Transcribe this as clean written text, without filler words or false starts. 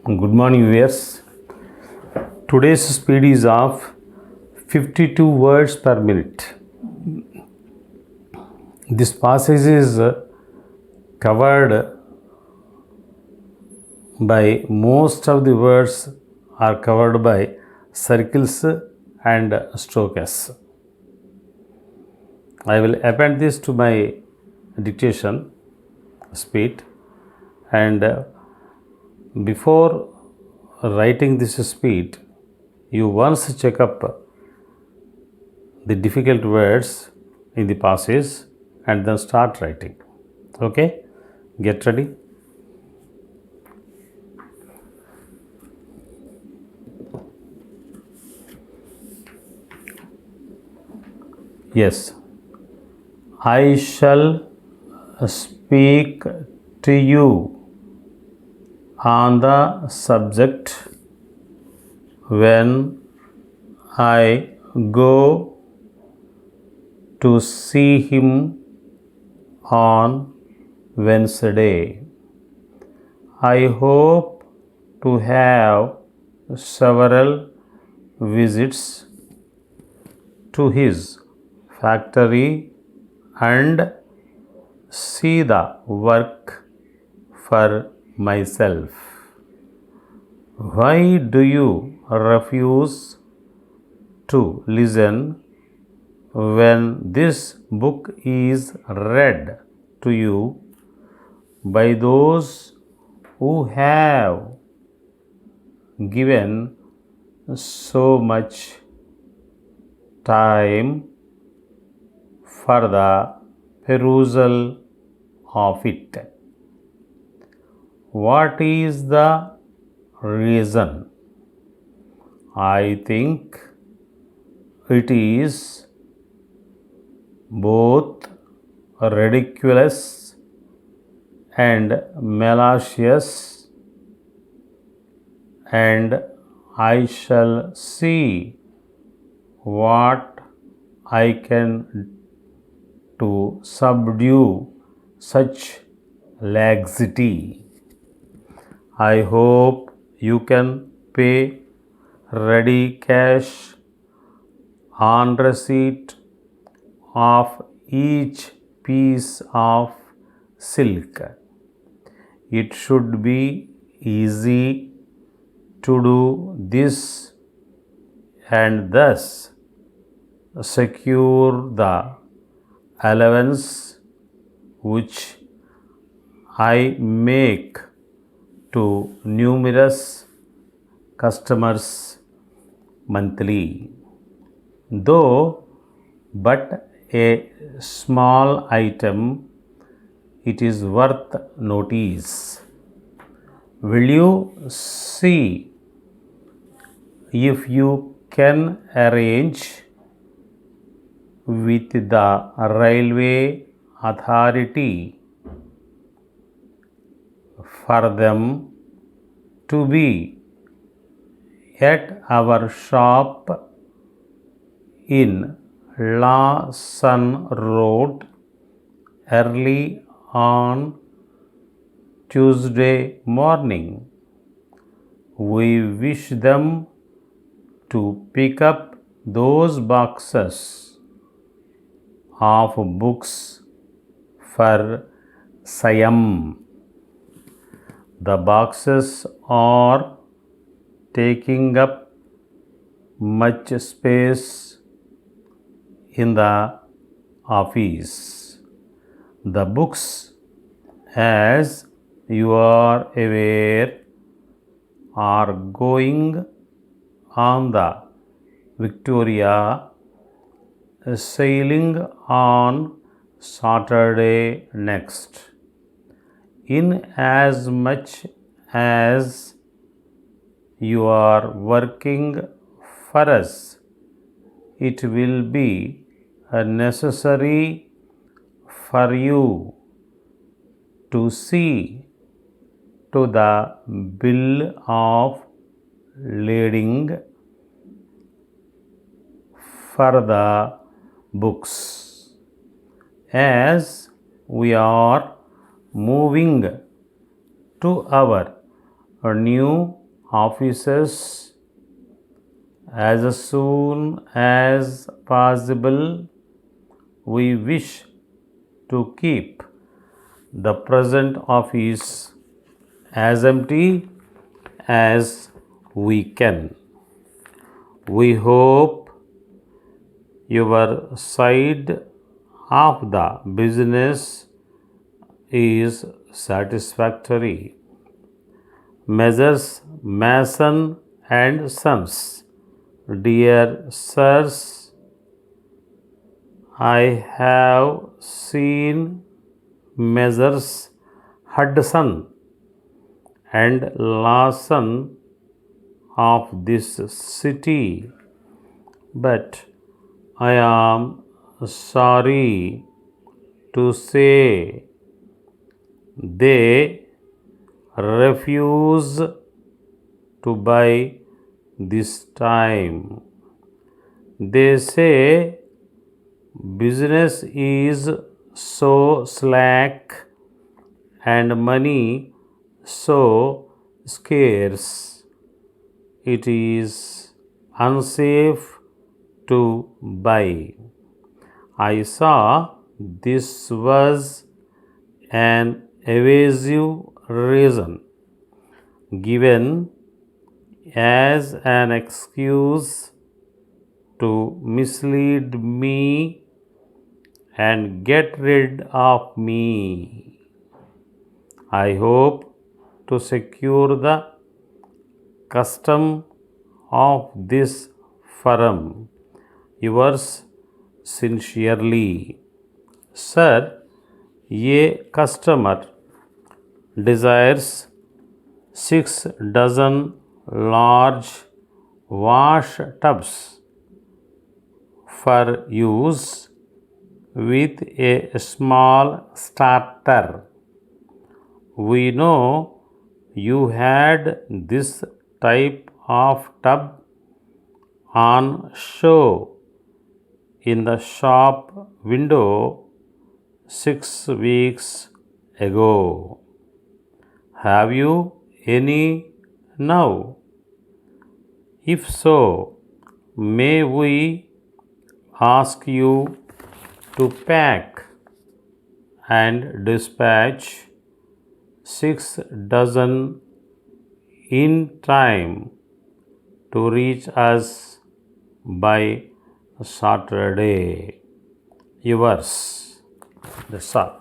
Good morning, viewers. Today's speed is of 52 words per minute. This passage is covered by most of the words are covered by circles and strokes. I will append this to my dictation speed, and before writing this speed, you once check up the difficult words in the passage and then start writing. Okay, get ready. Yes, I shall speak to you on the subject when I go to see him on Wednesday. I hope to have several visits to his factory and see the work for myself. Why do you refuse to listen when this book is read to you by those who have given so much time for the perusal of it? What is the reason? I think it is both ridiculous and malicious, and I shall see what I can to subdue such laxity. I hope you can pay ready cash on receipt of each piece of silk. It should be easy to do this and thus secure the allowance which I make to numerous customers monthly. Though but a small item, it is worth notice. Will you see if you can arrange with the railway authority for them to be at our shop in Lawson Road early on Tuesday morning? We wish them to pick up those boxes of books for Siam. The boxes are taking up much space in the office. The books, as you are aware, are going on the Victoria, sailing on Saturday next. Inasmuch as you are working for us, it will be necessary for you to see to the bill of lading for the books, as we are moving to our new offices as soon as possible. We wish to keep the present office as empty as we can. We hope your side of the business is satisfactory. Messrs. Mason and Sons, dear sirs, I have seen Messrs. Hudson and Lawson of this city, but I am sorry to say they refuse to buy this time. They say business is so slack and money so scarce, it is unsafe to buy. I saw this was an evasive reason given as an excuse to mislead me and get rid of me. I hope to secure the custom of this firm. Yours sincerely. Sir, a customer desires 6 dozen large wash tubs for use with a small starter. We know you had this type of tub on show in the shop window 6 weeks ago. Have you any now? If so, may we ask you to pack and dispatch 6 dozen in time to reach us by Saturday. Yours. That's all.